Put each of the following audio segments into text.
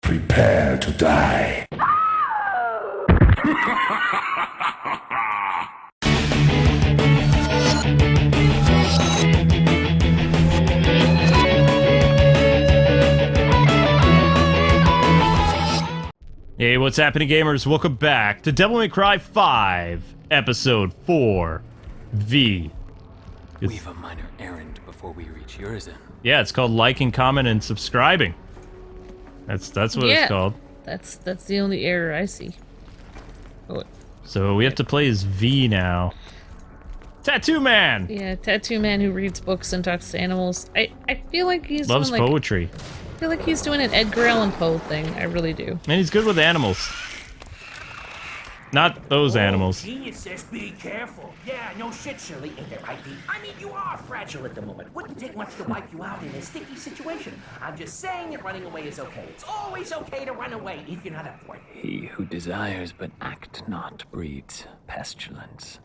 Prepare to die. Hey, what's happening, gamers? Welcome back to Devil May Cry 5, Episode 4, V. We have a minor errand before we reach Urizen. Yeah, it's called liking, comment, and subscribing. That's what it's called. That's the only error I see. Oh, So we have to play as V now. Tattoo Man! yeah, tattoo man who reads books and talks to animals. I feel like he's Loves doing, like, poetry. I feel like he's doing an Edgar Allan Poe thing. I really do. And he's good with animals. Not those animals. Genius says be careful. Yeah, no shit, Shirley. Ain't that right, V? I mean, you are fragile at the moment. Wouldn't take much to wipe you out in a sticky situation. I'm just saying that running away is okay. It's always okay to run away if you're not up for it. He who desires but act not breeds pestilence.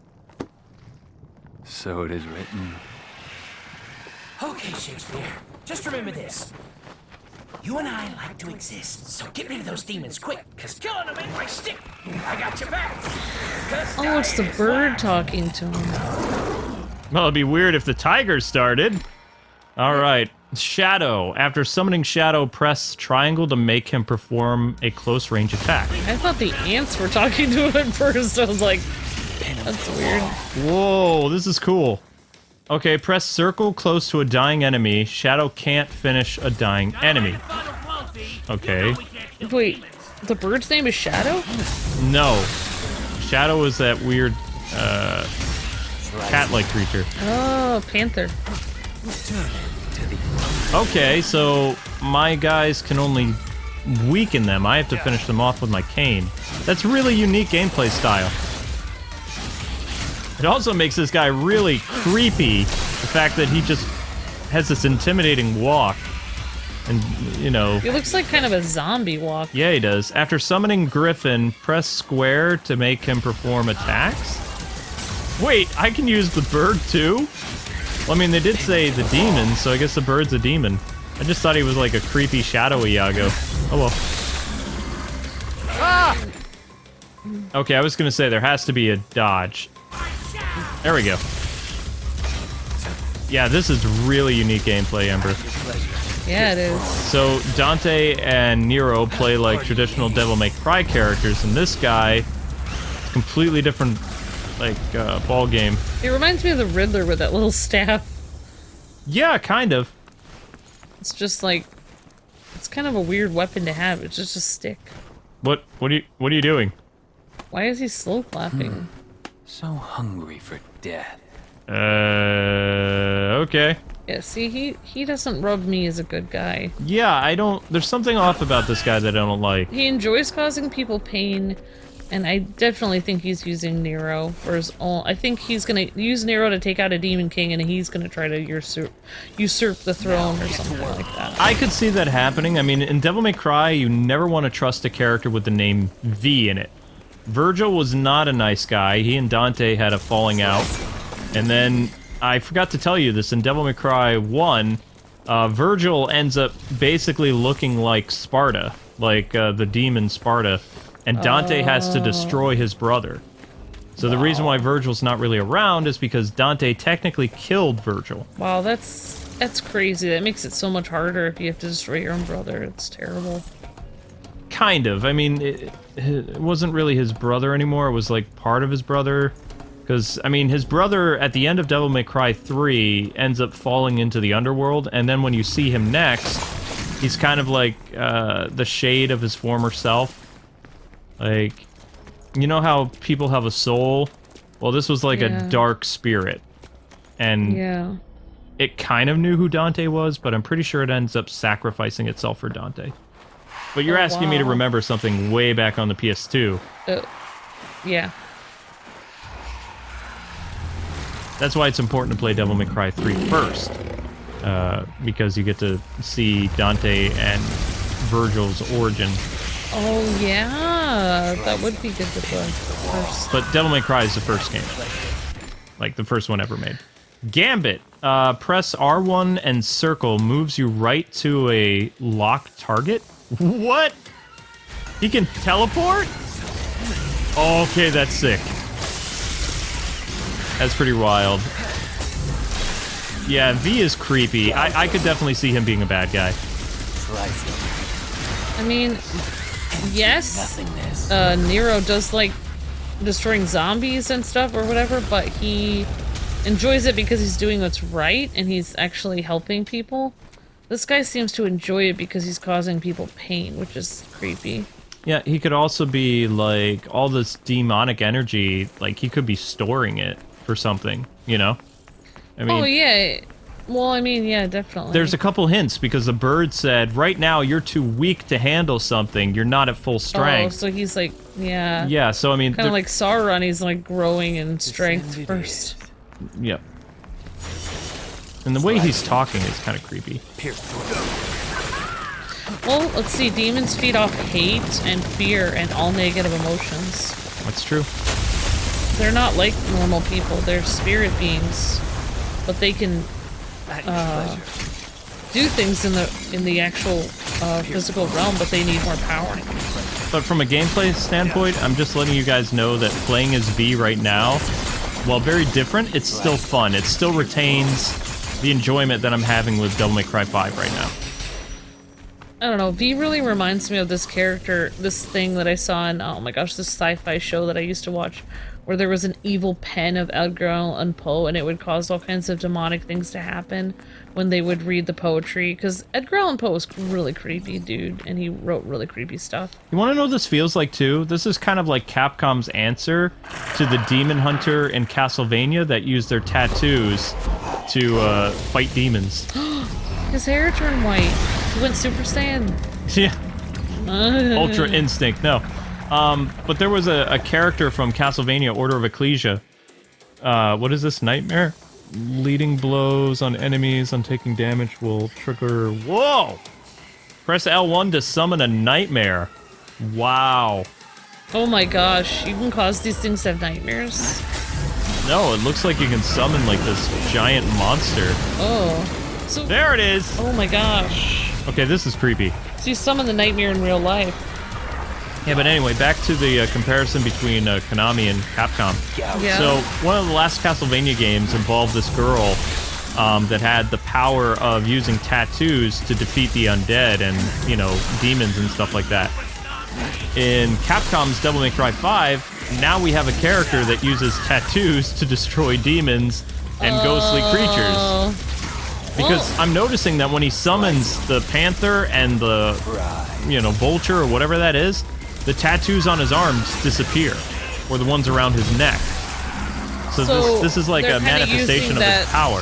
So it is written. Okay, Shakespeare. Just remember this. You and I like to exist, so get rid of those demons quick, because killing them ain't my stick. I got your back. Oh, it's the bird talking to him. Well, it'd be weird if the tiger started. Alright, Shadow. After summoning Shadow, press triangle to make him perform a close range attack. I thought the ants were talking to him at first. I was like, that's weird. Whoa, this is cool. Okay, press circle close to a dying enemy. Shadow can't finish a dying enemy. Okay. Wait, the bird's name is Shadow? No. Shadow is that weird, cat-like creature. Oh, panther. Okay, so my guys can only weaken them. I have to finish them off with my cane. That's really unique gameplay style. It also makes this guy really creepy, the fact that he just has this intimidating walk. And, you know... He looks like kind of a zombie walk. Yeah, he does. After summoning Griffin, press square to make him perform attacks? Wait, I can use the bird too? Well, I mean, they did say the demon, so I guess the bird's a demon. I just thought he was like a creepy shadowy Iago. Oh well. Ah! Okay, I was gonna say there has to be a dodge. There we go. Yeah, this is really unique gameplay, Ember. Yeah, it is. So Dante and Nero play like traditional Devil May Cry characters, and this guy, completely different, like, ball game. It reminds me of the Riddler with that little staff. Yeah, kind of. It's just like, it's kind of a weird weapon to have. It's just a stick. What are you doing? Why is he slow clapping? So hungry for death. Okay. Yeah, see, he doesn't rub me as a good guy. Yeah, there's something off about this guy that I don't like. He enjoys causing people pain, and I definitely think he's using Nero for his own. I think he's gonna use Nero to take out a Demon King, and he's gonna try to usurp the throne or something like that. I could see that happening. I mean, in Devil May Cry, you never want to trust a character with the name V in it. Virgil was not a nice guy. He and Dante had a falling out. And then, I forgot to tell you this, in Devil May Cry 1, Virgil ends up basically looking like Sparda, like the demon Sparda, and Dante has to destroy his brother. So the reason why Virgil's not really around is because Dante technically killed Virgil. Wow, that's crazy. That makes it so much harder if you have to destroy your own brother. It's terrible. Kind of. I mean, it wasn't really his brother anymore. It was like part of his brother. Because, I mean, his brother at the end of Devil May Cry 3 ends up falling into the underworld. And then when you see him next, he's kind of like the shade of his former self. Like, you know how people have a soul? Well, this was like a dark spirit. And it kind of knew who Dante was, but I'm pretty sure it ends up sacrificing itself for Dante. But you're asking me to remember something way back on the PS2. Yeah. That's why it's important to play Devil May Cry 3 first. Because you get to see Dante and Virgil's origin. Oh, yeah. That would be good to play first. But Devil May Cry is the first game. Like, the first one ever made. Gambit. Press R1 and circle moves you right to a locked target. What? He can teleport? Okay, that's sick. That's pretty wild. Yeah, V is creepy. I could definitely see him being a bad guy. I mean, yes, Nero does like destroying zombies and stuff or whatever, but he enjoys it because he's doing what's right and he's actually helping people. This guy seems to enjoy it because he's causing people pain, which is creepy. Yeah, he could also be like all this demonic energy, like he could be storing it for something, you know? I mean, Oh yeah. Well, I mean, yeah, definitely. there's a couple hints because the bird said, right now you're too weak to handle something. You're not at full Oh, strength. so he's like, yeah. Yeah, so I mean... Kind of like Sauron, he's like growing in strength first. Yep. And the way he's talking is kind of creepy. Well, let's see. Demons feed off hate and fear and all negative emotions. That's true. They're not like normal people. They're spirit beings, but they can do things in the actual physical realm, but they need more power. But from a gameplay standpoint, I'm just letting you guys know that playing as V right now, while very different, it's still fun. It still retains the enjoyment that I'm having with Devil May Cry 5 right now. I don't know, V really reminds me of this character, this thing that I saw in, oh my gosh, this sci-fi show that I used to watch, where there was an evil pen of Edgar Allan Poe, and it would cause all kinds of demonic things to happen when they would read the poetry, because Edgar Allan Poe was really creepy, dude, and he wrote really creepy stuff. You want to know what this feels like, too? This is kind of like Capcom's answer to the Demon Hunter in Castlevania that used their tattoos to fight demons. His hair turned white. He went Super Saiyan. Yeah. Ultra Instinct, no. But there was a character from Castlevania, Order of Ecclesia. What is this, Nightmare? Leading blows on enemies on taking damage will trigger... Whoa! Press L1 to summon a nightmare. Wow. Oh my gosh, you can cause these things to have nightmares? No, it looks like you can summon, like, this giant monster. Oh. So, There it is! oh my gosh. Okay, this is creepy. So you summon the nightmare in real life. Yeah, but anyway, back to the comparison between Konami and Capcom. Yeah. So, one of the last Castlevania games involved this girl that had the power of using tattoos to defeat the undead and, you know, demons and stuff like that. In Capcom's Devil May Cry 5, now we have a character that uses tattoos to destroy demons and ghostly creatures. Because I'm noticing that when he summons the panther and the, you know, vulture or whatever that is, the tattoos on his arms disappear, or the ones around his neck. So this is like a manifestation of his power,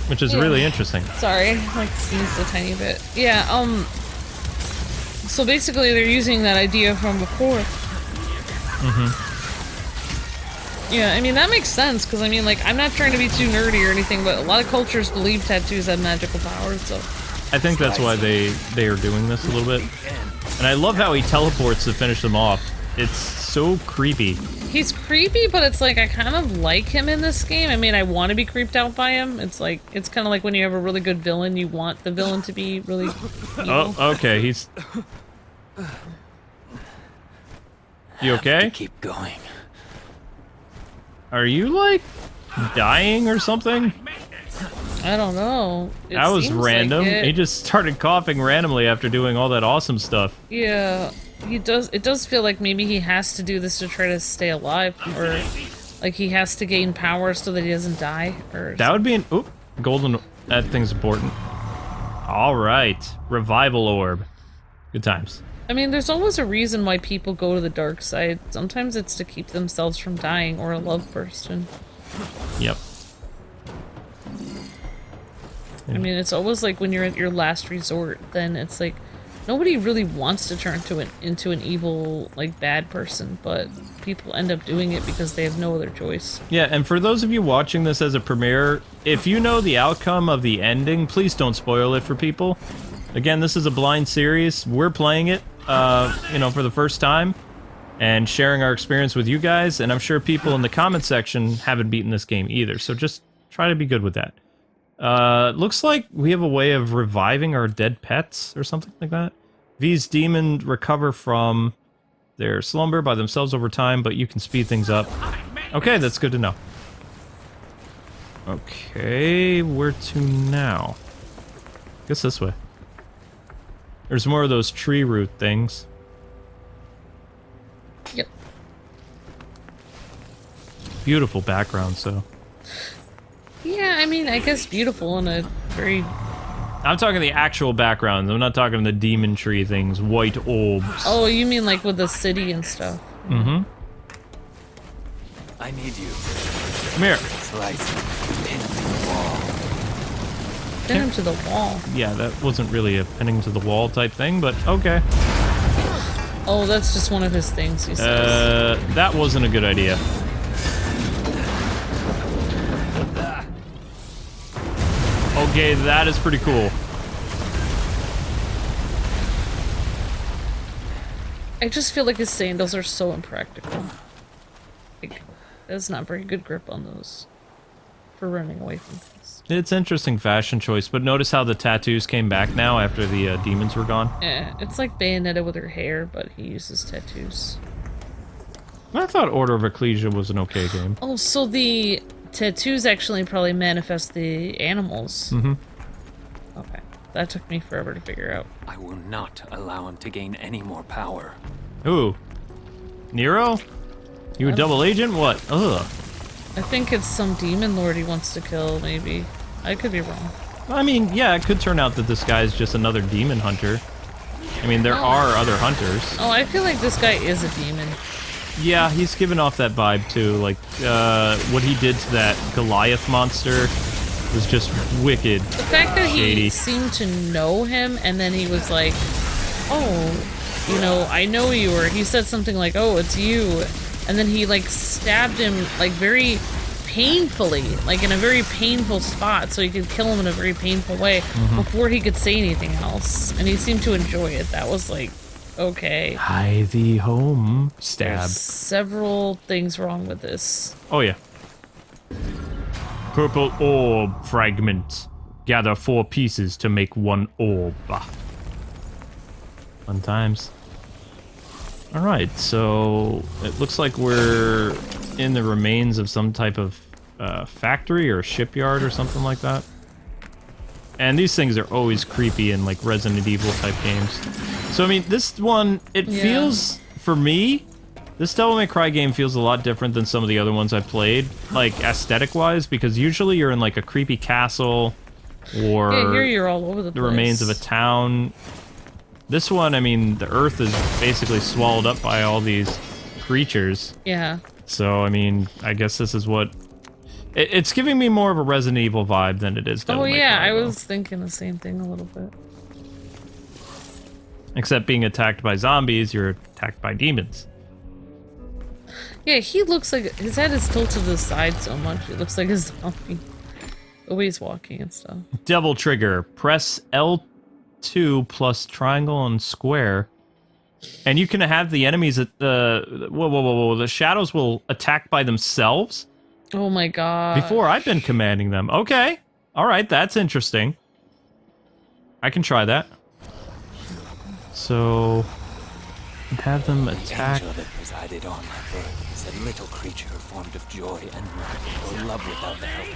which is really interesting. Sorry, I like sneezed a tiny bit. Yeah, so basically they're using that idea from before. Mm-hmm. Yeah, I mean, that makes sense, because, I mean, like, I'm not trying to be too nerdy or anything, but a lot of cultures believe tattoos have magical powers, so... I think that's why they are doing this a little bit. And I love how he teleports to finish them off. It's so creepy. He's creepy, but it's like, I kind of like him in this game. I mean, I want to be creeped out by him. It's like, it's kind of like when you have a really good villain, you want the villain to be really evil. Oh, okay, he's... You okay? Keep going. Are you, like, dying or something? I don't know. That was random. Like He just started coughing randomly after doing all that awesome stuff. Yeah, he does. It does feel like maybe he has to do this to try to stay alive, or like he has to gain power so that he doesn't die. Or That would be an... Oop. Golden... That thing's important. Alright. Revival orb. Good times. I mean, there's always a reason why people go to the dark side. Sometimes it's to keep themselves from dying or a loved person. Yep. I mean, it's always like when you're at your last resort, then it's like nobody really wants to turn into an evil, like, bad person, but people end up doing it because they have no other choice. Yeah, and for those of you watching this as a premiere, if you know the outcome of the ending, please don't spoil it for people. Again, this is a blind series. We're playing it, you know, for the first time, and sharing our experience with you guys, and I'm sure people in the comment section haven't beaten this game either, so just try to be good with that. Looks like we have a way of reviving our dead pets or something like that. V's demons recover from their slumber by themselves over time, but you can speed things up. Okay, that's good to know. Okay, where to now? Guess this way. There's more of those tree root things. Yep. Beautiful background, so. Yeah, I mean, I guess beautiful in a very... I'm talking the actual backgrounds. I'm not talking the demon tree things, white orbs. Oh, you mean like with the city and stuff? Mm-hmm. I need you. Come here. Slice. Pin to the wall. Pin him to the wall. Yeah, that wasn't really a pinning to the wall type thing, but okay. Oh, that's just one of his things, he says. That wasn't a good idea. Okay, that is pretty cool. I just feel like his sandals are so impractical. Like, there's not very good grip on those for running away from things. It's interesting fashion choice, but notice how the tattoos came back now after the demons were gone. Yeah, it's like Bayonetta with her hair, but he uses tattoos. I thought Order of Ecclesia was an okay game. Oh, so the tattoos actually probably manifest the animals. Mm-hmm. Okay, that took me forever to figure out. I will not allow him to gain any more power. Ooh. Nero? You a double agent? What? Ugh. I think it's some demon lord he wants to kill, maybe. I could be wrong. I mean, yeah, it could turn out that this guy is just another demon hunter. I mean, there are other hunters. Oh, I feel like this guy is a demon. Yeah, he's giving off that vibe too. Like, what he did to that Goliath monster was just wicked. The fact that shady. he seemed to know him, and then he was like, oh, you know, I know you, or he said something like, oh, it's you. And then he, like, stabbed him, like, very painfully, like, in a very painful spot, so he could kill him in a very painful way before he could say anything else. And he seemed to enjoy it. That was, like, okay. Hie thee home. Stab. There's several things wrong with this. Oh, yeah. Purple orb fragment. Gather 4 pieces to make 1 orb. Fun times. Alright, so it looks like we're in the remains of some type of factory or shipyard or something like that. And these things are always creepy in like Resident Evil type games. So I mean, this one, it feels, for me, this Devil May Cry game feels a lot different than some of the other ones I played, like aesthetic-wise, because usually you're in like a creepy castle or Yeah, here you're all over the place. remains of a town. This one, I mean, the earth is basically swallowed up by all these creatures. Yeah. So, I mean, I guess this is what... It's giving me more of a Resident Evil vibe than it is Devil May yeah, Cry, I though. was thinking the same thing a little bit. Except being attacked by zombies, you're attacked by demons. Yeah, he looks like his head is tilted to the side so much. It looks like a zombie. The way he's walking and stuff. Devil trigger. Press L2 plus triangle and square. And you can have the enemies at the... Whoa. The shadows will attack by themselves? Oh my god. Before I've been commanding them. Okay. Alright, that's interesting. I can try that. So... have them attack... The angel that presided on my birth is a little creature formed of joy and mirth, or love without the help.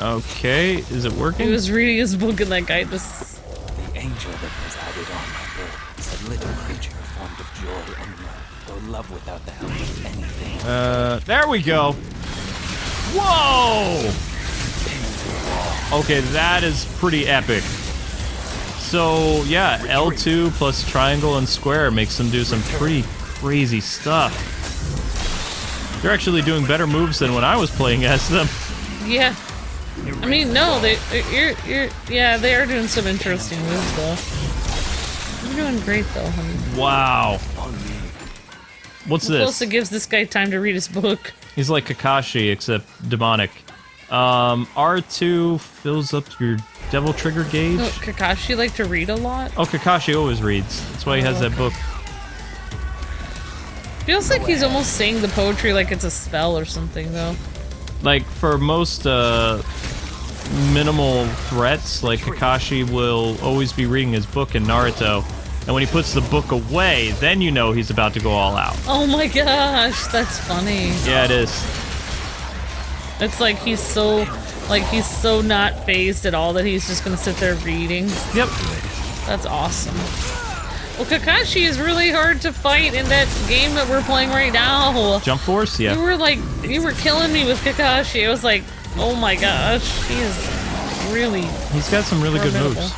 Okay, is it working? He was reading his book and that guy just... The angel that presided on my birth is a little creature formed of joy and mirth, or love without the help of anything. There we go. Whoa! Okay, that is pretty epic. So, yeah, L2 plus triangle and square makes them do some pretty crazy stuff. They're actually doing better moves than when I was playing as them. Yeah. I mean, no, yeah, they are doing some interesting moves, though. You're doing great, though, honey. Wow. What's this? Also gives this guy time to read his book. He's like Kakashi, except demonic. R2 fills up your devil trigger gauge. No, Kakashi like to read a lot. Oh, Kakashi always reads. That's why he has that book. Feels like he's almost saying the poetry like it's a spell or something, though. Like, for most minimal threats. Like Kakashi will always be reading his book in Naruto, and when he puts the book away, then you know he's about to go all out. Oh my gosh, that's funny. Yeah, it is. It's like he's so not phased at all that he's just gonna sit there reading. Yep. That's awesome. Well, Kakashi is really hard to fight in that game that we're playing right now. Jump Force, yeah. You were killing me with Kakashi. I was like, oh my gosh, he is really. He's got some really formidable. good moves.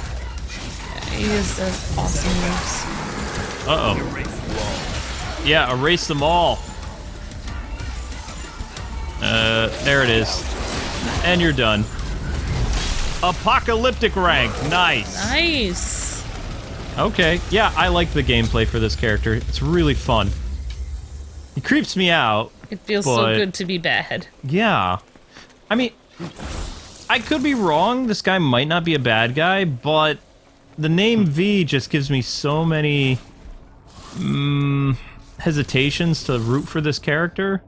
Yeah, he has awesome moves. Uh-oh. Yeah, erase them all. There it is. And you're done. Apocalyptic rank. Nice. Nice. Okay. Yeah, I like the gameplay for this character. It's really fun. He creeps me out. It feels so good to be bad. Yeah. I mean, I could be wrong. This guy might not be a bad guy, but the name V just gives me so many hesitations to root for this character.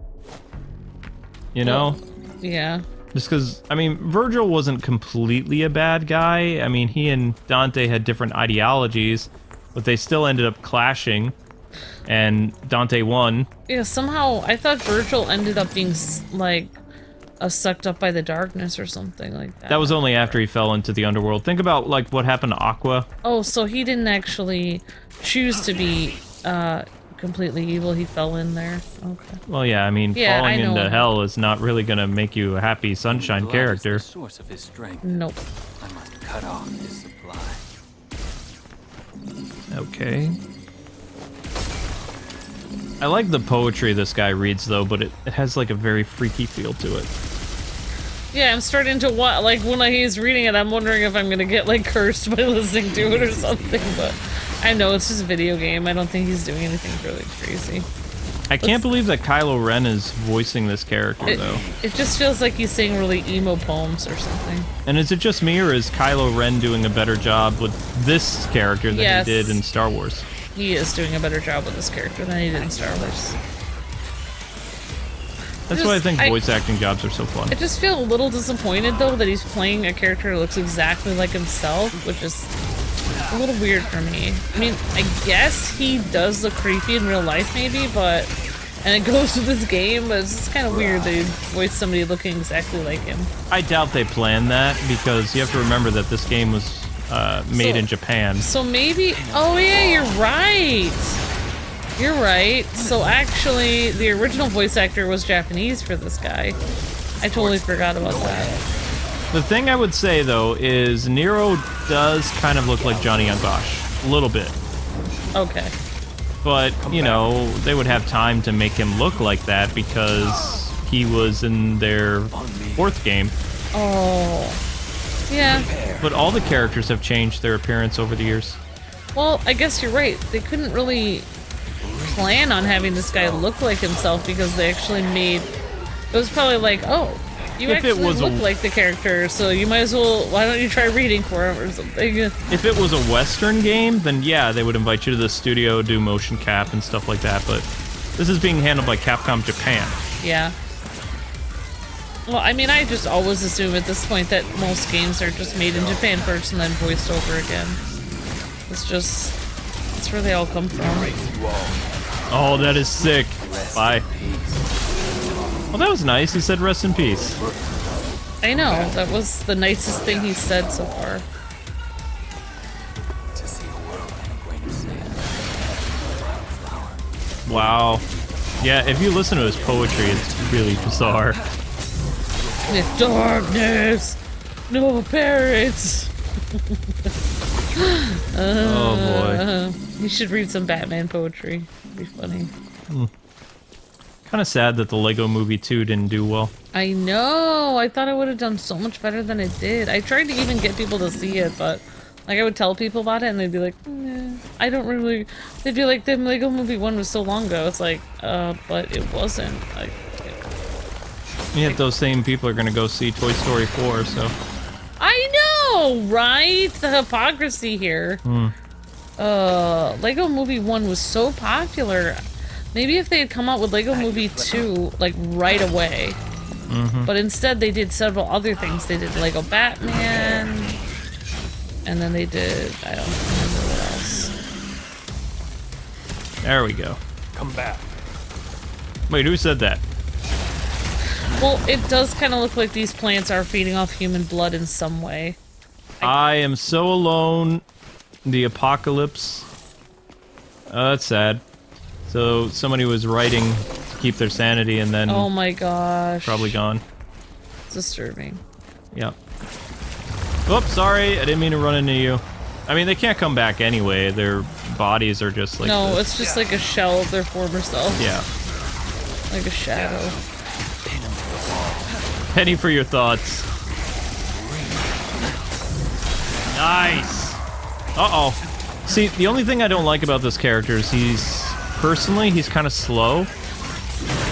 You know? Yeah. Just because, I mean, Virgil wasn't completely a bad guy. I mean, he and Dante had different ideologies, but they still ended up clashing, and Dante won. Yeah, somehow, I thought Virgil ended up being, like, sucked up by the darkness or something like that. That was only after he fell into the underworld. Think about, like, what happened to Aqua. Oh, so he didn't actually choose to be, completely evil. He fell in there. Okay. Well, yeah, I mean, Yeah, falling I know. into hell is not really going to make you a happy sunshine Blood is character. the source of his strength. Nope. I must cut off his supply. Okay. I like the poetry this guy reads, though, but it has, like, a very freaky feel to it. Yeah, I'm starting to like, when he's reading it, I'm wondering if I'm gonna get, like, cursed by listening to it or something, but I know it's just a video game. I don't think he's doing anything really crazy. I can't believe that Kylo Ren is voicing this character, though. It just feels like he's saying really emo poems or something. And is it just me, or is Kylo Ren doing a better job with this character than Yes. he did in Star Wars? He is doing a better job with this character than he did in Star Wars. That's why I think voice acting jobs are so fun. I just feel a little disappointed, though, that he's playing a character who looks exactly like himself, which is a little weird for me. I mean, I guess he does look creepy in real life, maybe, but... And it goes with this game, but it's just kind of weird that he voiced somebody looking exactly like him. I doubt they planned that, because you have to remember that this game was made in Japan. So maybe... Oh, yeah, you're right! You're right. So actually, the original voice actor was Japanese for this guy. I totally forgot about that. The thing I would say, though, is Nero does kind of look like Johnny Young Bosch. A little bit. Okay. But, you know, they would have time to make him look like that because he was in their fourth game. Oh. Yeah. But all the characters have changed their appearance over the years. Well, I guess you're right. They couldn't really plan on having this guy look like himself because they actually made... It was probably like, oh, you If it actually was look like the character, so you might as well... Why don't you try reading for him or something? If it was a Western game, then yeah, they would invite you to the studio, do motion cap and stuff like that, but this is being handled by Capcom Japan. Yeah. Well, I mean, I just always assume at this point that most games are just made in Japan first and then voiced over again. It's just... That's where they all come from. Oh, that is sick. Bye. Well, that was nice. He said rest in peace. I know. That was the nicest thing he said so far. To see a world in a grain of sand. Flower. Wow. Yeah, if you listen to his poetry, it's really bizarre. With darkness, no parents. Oh boy. You should read some Batman poetry. It'd be funny. Kind of sad that the Lego Movie 2 didn't do well. I know. I thought it would have done so much better than it did. I tried to even get people to see it, but like I would tell people about it and they'd be like, I don't really... They'd be like, the Lego Movie 1 was so long ago. It's like, but it wasn't. Like, Yet those same people are going to go see Toy Story 4, so... I know, right? The hypocrisy here. Lego Movie 1 was so popular. Maybe if they had come out with Lego Movie 2, like, right away, But instead they did several other things. They did Lego Batman, and then they did, I don't remember what else. There we go. Come back. Wait, who said that? Well, it does kind of look like these plants are feeding off human blood in some way. I am so alone. The apocalypse. That's sad. So somebody was writing to keep their sanity and then Oh my gosh. probably gone. It's disturbing. Yep. Oops, sorry. I didn't mean to run into you. I mean, they can't come back anyway. Their bodies are just like No, this. it's just like a shell of their former self. Yeah. Like a shadow. Penny for your thoughts. Nice. Uh-oh. See, the only thing I don't like about this character is he's kind of slow.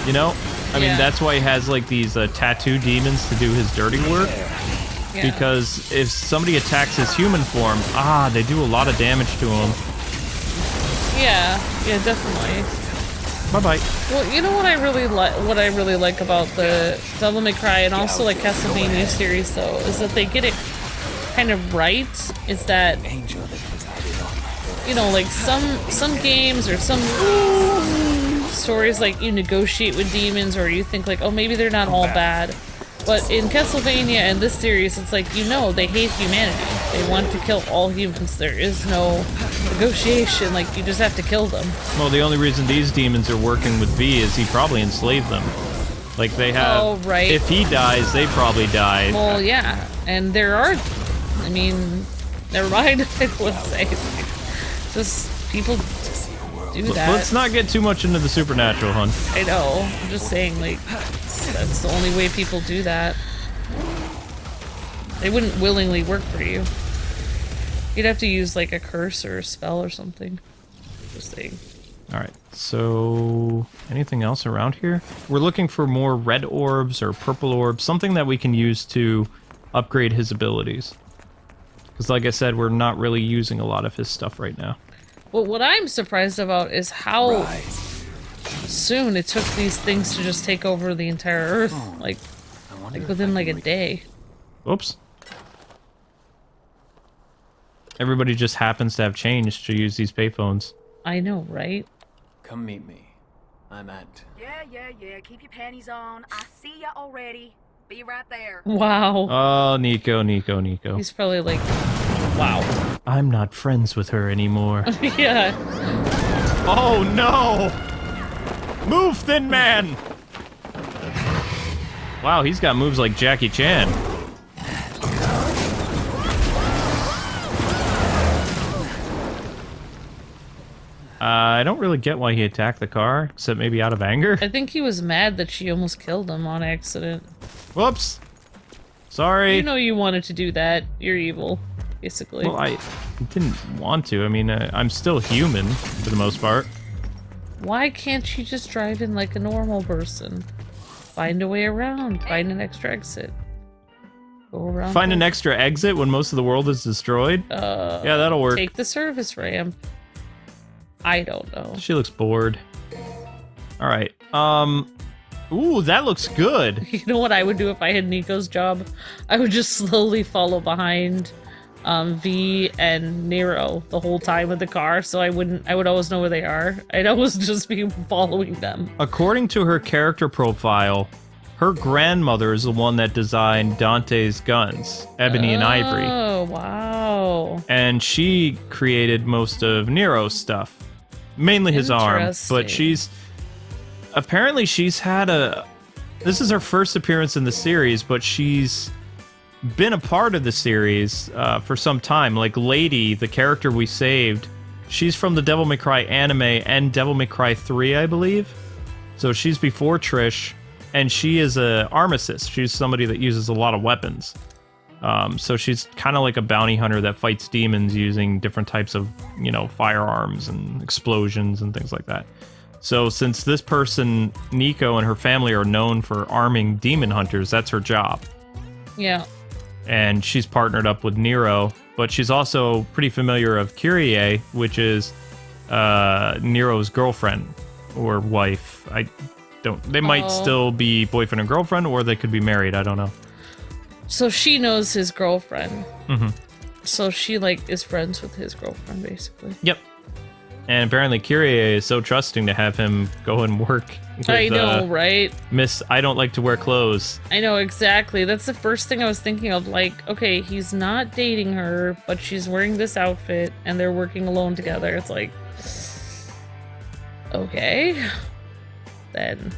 You know? I mean, Yeah. that's why he has, like, these tattoo demons to do his dirty work. Yeah. Because if somebody attacks his human form, they do a lot of damage to him. Yeah, definitely. Bye-bye. Well, you know what I really like about the Devil May Cry and also like Castlevania series though, is that they get it kind of right. Is that, Angel that resided on my earth. you know, like some games or some stories, like you negotiate with demons or you think like, oh, maybe they're not all bad. But in Castlevania and this series, it's like, you know, they hate humanity. They want to kill all humans. There is no negotiation. Like, you just have to kill them. Well, the only reason these demons are working with V is he probably enslaved them. Like, they have... Oh, right. If he dies, they probably die. Well, yeah. And there are... I mean, never mind. I would say. Just people do that. Let's not get too much into the supernatural, hun. I know. I'm just saying, like, that's the only way people do that. They wouldn't willingly work for you. You'd have to use, like, a curse or a spell or something. Just saying. Alright, so... anything else around here? We're looking for more red orbs or purple orbs, something that we can use to upgrade his abilities. Because like I said, we're not really using a lot of his stuff right now. Well, what I'm surprised about is how soon it took these things to just take over the entire Earth. Like within like a day. Oops. Everybody just happens to have change to use these payphones. I know, right? Come meet me. I'm at... Yeah. Keep your panties on. I see ya already. Be right there. Wow. Oh, Nico. He's probably like, wow. I'm not friends with her anymore. Yeah. Oh, no! Move, Thin Man! Wow, he's got moves like Jackie Chan. I don't really get why he attacked the car, except maybe out of anger. I think he was mad that she almost killed him on accident. Whoops. Sorry. You know you wanted to do that. You're evil, basically. Well, I didn't want to. I mean, I'm still human, for the most part. Why can't you just drive in like a normal person? Find a way around. Find an extra exit. Go around. Find an extra exit when most of the world is destroyed? Yeah, that'll work. Take the service ramp. I don't know. She looks bored. Alright, ooh, that looks good. You know what I would do if I had Nico's job? I would just slowly follow behind V and Nero the whole time with the car, so I would always know where they are. I'd always just be following them. According to her character profile, her grandmother is the one that designed Dante's guns, Ebony and Ivory. Oh, wow. And she created most of Nero's stuff. Mainly his arm, but apparently she's had this is her first appearance in the series, but she's been a part of the series for some time. Like Lady, the character we saved, she's from the Devil May Cry anime and Devil May Cry 3, I believe. So she's before Trish, and she is a armistice. She's somebody that uses a lot of weapons. So she's kind of like a bounty hunter that fights demons using different types of, firearms and explosions and things like that. So since this person, Nico, and her family are known for arming demon hunters, that's her job. Yeah. And she's partnered up with Nero, but she's also pretty familiar of Kyrie, which is Nero's girlfriend or wife. They might still be boyfriend and girlfriend, or they could be married. I don't know. So she knows his girlfriend. Mm-hmm. So she, like, is friends with his girlfriend, basically. Yep. And apparently Kyrie is so trusting to have him go and work with, I know, right? Miss, I don't like to wear clothes. I know, exactly. That's the first thing I was thinking of. Like, okay, he's not dating her, but she's wearing this outfit, and they're working alone together. It's like... Okay. Then...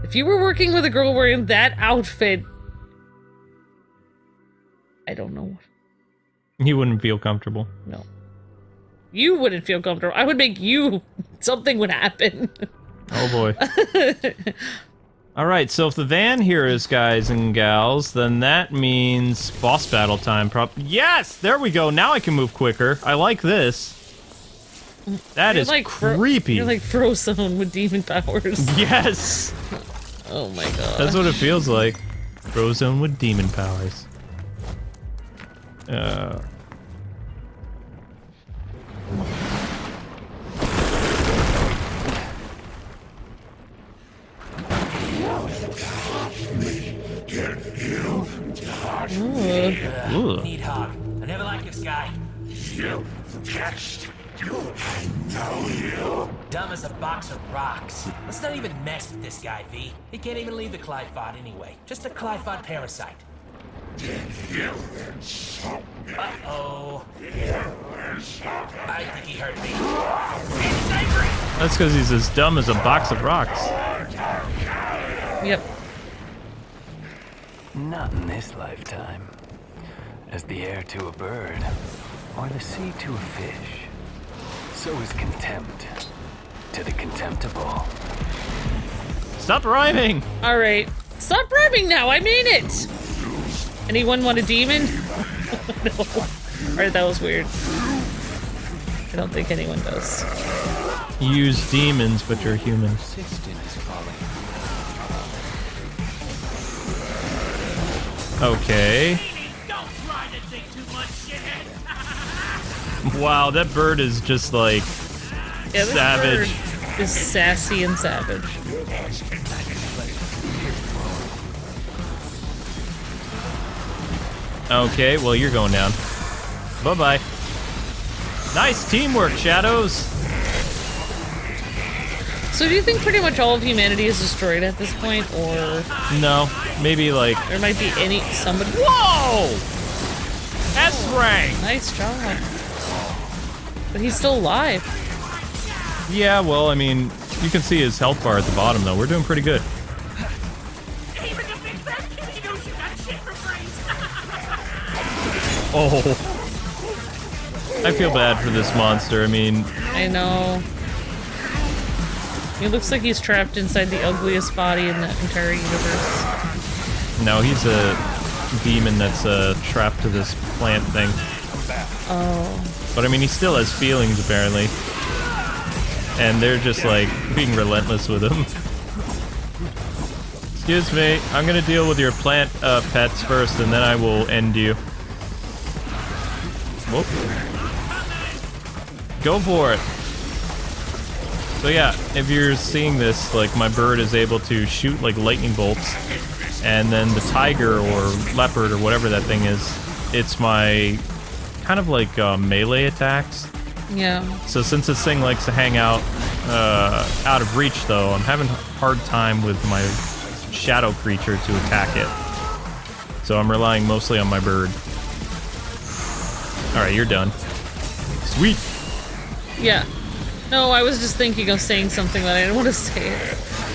If you were working with a girl wearing that outfit... I don't know. You wouldn't feel comfortable. No. You wouldn't feel comfortable. I would make you... Something would happen. Oh boy. Alright, so if the van here is guys and gals, then that means boss battle time. Yes! There we go. Now I can move quicker. I like this. That is like creepy. You're like Frozone with demon powers. Yes! Oh my god. That's what it feels like. Frozone with demon powers. Neat hog. I never liked this guy. You test. I know you. Dumb as a box of rocks. Let's not even mess with this guy, V. He can't even leave the Qliphoth anyway. Just a Qliphoth parasite. You insult me. Uh-oh. You insult me. I think he hurt me. That's because he's as dumb as a box of rocks. Yep. Not in this lifetime. As the air to a bird, or the sea to a fish, so is contempt to the contemptible. Stop rhyming! Alright. Stop rhyming now, I mean it! Anyone want a demon? No. Alright, that was weird. I don't think anyone does. You use demons, but you're human. Okay. Wow, that bird is just like savage. Bird is sassy and savage. Okay, well you're going down. Bye-bye. Nice teamwork, Shadows. So do you think pretty much all of humanity is destroyed at this point, or No, maybe like... there might be somebody... Whoa! S-rank! Nice job. But he's still alive. Yeah, well, I mean, you can see his health bar at the bottom, though. We're doing pretty good. Oh. I feel bad for this monster. I mean... I know. He looks like he's trapped inside the ugliest body in the entire universe. No, he's a demon that's trapped to this plant thing. Oh. But I mean, he still has feelings, apparently. And they're just, like, being relentless with him. Excuse me, I'm gonna deal with your plant pets first, and then I will end you. Whoop. Go for it. So yeah, if you're seeing this, like, my bird is able to shoot, like, lightning bolts. And then the tiger or leopard or whatever that thing is, it's my kind of like melee attacks. Yeah. So since this thing likes to hang out of reach, though, I'm having a hard time with my shadow creature to attack it. So I'm relying mostly on my bird. Alright, you're done. Sweet! Yeah. No, I was just thinking of saying something that I didn't want to say.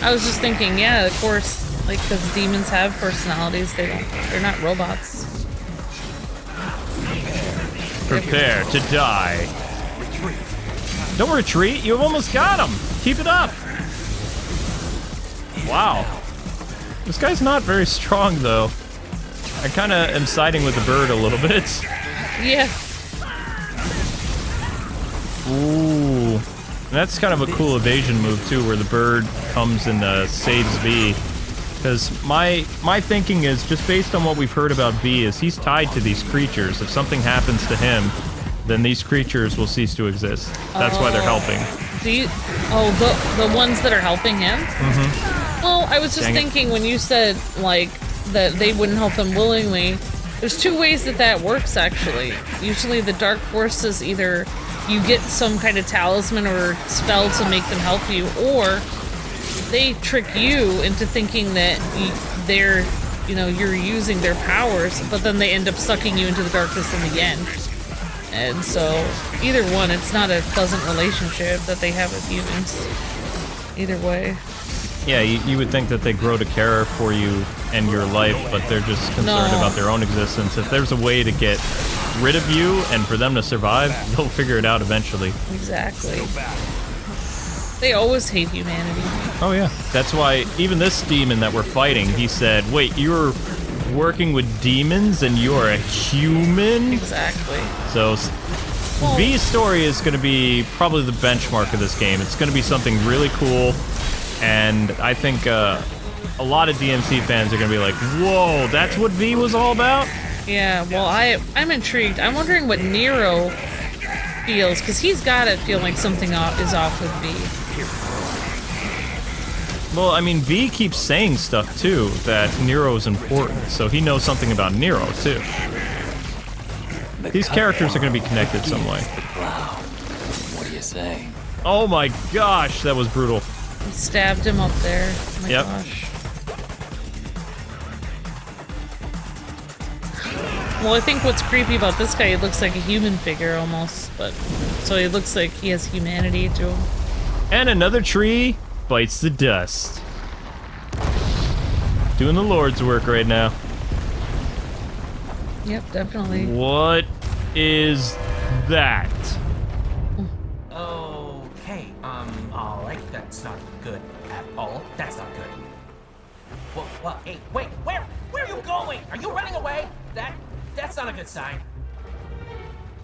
I was just thinking, yeah, of course, like, because demons have personalities, they're not robots. Prepare to die. Don't retreat, you've almost got him! Keep it up! Wow. This guy's not very strong, though. I kind of am siding with the bird a little bit. Yeah. Ooh. That's kind of a cool evasion move, too, where the bird comes and saves V. Because my thinking is, just based on what we've heard about V, is he's tied to these creatures. If something happens to him, then these creatures will cease to exist. That's why they're helping. The ones that are helping him? Mm-hmm. Well, I was just thinking when you said, like, that they wouldn't help him willingly, there's two ways that works, actually. Usually the dark forces, either you get some kind of talisman or spell to make them help you, or they trick you into thinking that you're using their powers, but then they end up sucking you into the darkness in the end. And so, either one, it's not a pleasant relationship that they have with humans. Either way. Yeah, you would think that they grow to care for you and your life, but they're just concerned about their own existence. If there's a way to get rid of you and for them to survive, they'll figure it out eventually. Exactly. They always hate humanity. Oh yeah. That's why even this demon that we're fighting, he said, wait, you're working with demons and you're a human? Exactly. So V's story is going to be probably the benchmark of this game. It's going to be something really cool, and I think a lot of DMC fans are going to be like, whoa, that's what V was all about? Yeah, well, I'm intrigued. I'm wondering what Nero feels, because he's got to feel like something is off with V. Well, I mean, V keeps saying stuff, too, that Nero is important, so he knows something about Nero, too. These characters are going to be connected some way. Wow. What do you say? Oh my gosh, that was brutal. He stabbed him up there. Oh my gosh. Well, I think what's creepy about this guy, he looks like a human figure almost, but so he looks like he has humanity to him. And another tree bites the dust. Doing the Lord's work right now. Yep, definitely. What is that? Okay, alright, that's not good at all. That's not good. Well, hey, wait, where are you going? Are you running away? That's not a good sign.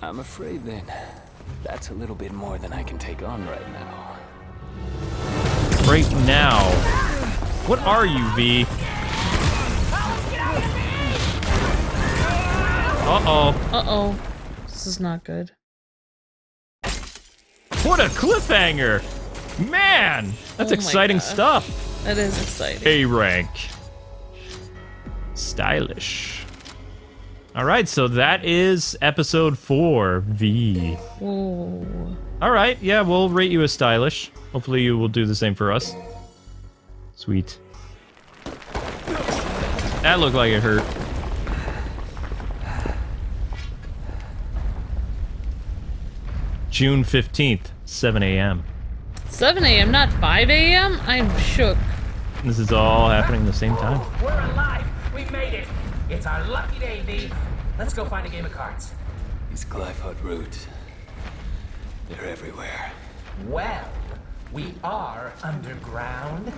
I'm afraid then that's a little bit more than I can take on right now. Right now? What are you, V? Uh-oh. Uh-oh. This is not good. What a cliffhanger! Man! That's exciting stuff. That is exciting. A rank. Stylish. Alright, so that is episode 4, V. Whoa. Alright, yeah, we'll rate you as stylish. Hopefully you will do the same for us. Sweet. That looked like it hurt. June 15th, 7 a.m. 7 a.m., not 5 a.m.? I'm shook. This is all happening at the same time. We're alive! We made it! It's our lucky day, V. Let's go find a game of cards. These Qliphoth roots, they're everywhere. Well, we are underground.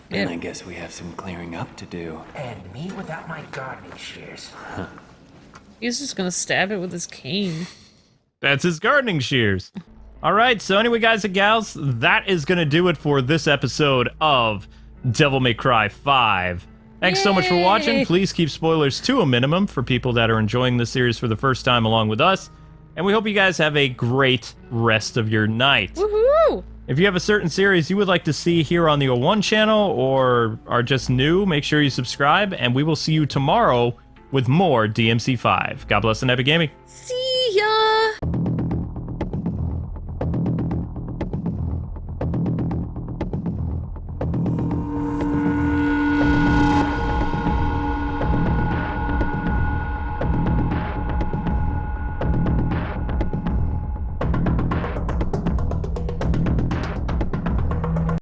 Then I guess we have some clearing up to do. And me without my gardening shears. He's just gonna stab it with his cane. That's his gardening shears. All right, so anyway, guys and gals, that is going to do it for this episode of Devil May Cry 5. Thanks so much for watching. Please keep spoilers to a minimum for people that are enjoying this series for the first time along with us. And we hope you guys have a great rest of your night. Woohoo! If you have a certain series you would like to see here on the O1 channel or are just new, make sure you subscribe, and we will see you tomorrow with more DMC5. God bless and happy gaming. See